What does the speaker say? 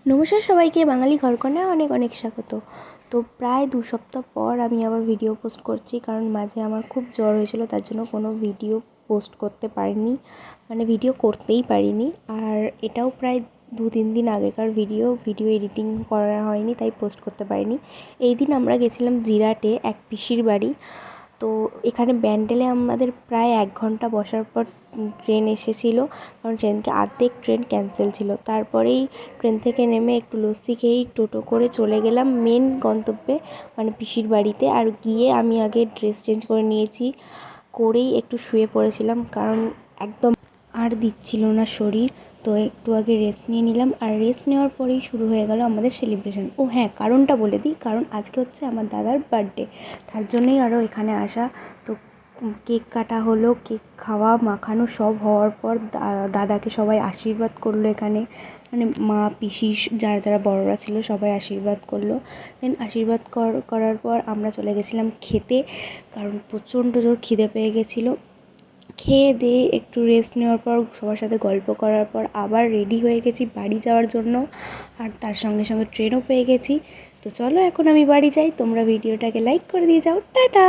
নমস্কার সবাইকে, বাঙালি ঘরকন্যায় অনেক অনেক স্বাগত। তো প্রায় 2 সপ্তাহ পর আমি আবার ভিডিও পোস্ট করছি, কারণ মাঝে আমার খুব জ্বর হয়েছিল, তার জন্য কোনো ভিডিও পোস্ট করতে পারিনি, মানে ভিডিও করতেই পারিনি। আর এটাও প্রায় 2-3 দিন আগেকার ভিডিও এডিটিং করা হয়নি, তাই পোস্ট করতে পারিনি। এই দিন আমরা গেছিলাম জিরাটে এক পিসির বাড়ি। তো এখানে ব্যান্ডেলে আমাদের প্রায় 1 ঘন্টা বসার পর ট্রেন এসেছিলো, কারণ অর্ধেক ট্রেন ক্যান্সেল ছিল। তারপরেই ট্রেন থেকে নেমে একটু লস্যি খেয়েই টোটো করে চলে গেলাম মেন গন্তব্যে, মানে পিসির বাড়িতে। আর গিয়ে আমি আগে ড্রেস চেঞ্জ করে নিয়েছি, করেই একটু শুয়ে পড়েছিলাম, কারণ একদম আর দিচ্ছিল না শরীর। তো একটু আগে রেস্ট নিয়ে নিলাম, আর রেস্ট নেওয়ার পরেই শুরু হয়ে গেল আমাদের সেলিব্রেশন। ও হ্যাঁ, কারণটা বলে দিই, কারণ আজকে হচ্ছে আমার দাদার বার্থডে, তার জন্যই আরও এখানে আসা। তো কেক কাটা হলো, কেক খাওয়া মাখানো সব হওয়ার পর দাদাকে সবাই আশীর্বাদ করলো এখানে, মানে মা, পিসি, যারা যারা বড়রা ছিল সবাই আশীর্বাদ করলো। দেন আশীর্বাদ করার পর আমরা চলে গেছিলাম খেতে, কারণ প্রচণ্ড জোর খিদে পেয়ে গেছিলো। খেয়ে দিয়ে একটু রেস্ট নেওয়ার পর, সবার সাথে গল্প করার পর আবার রেডি হয়ে গেছি বাড়ি যাওয়ার জন্য, আর তার সঙ্গে সঙ্গে ট্রেনও পেয়ে গেছি। তো চলো এখন আমি বাড়ি যাই, তোমরা ভিডিওটাকে লাইক করে দিয়ে যাও। টাটা।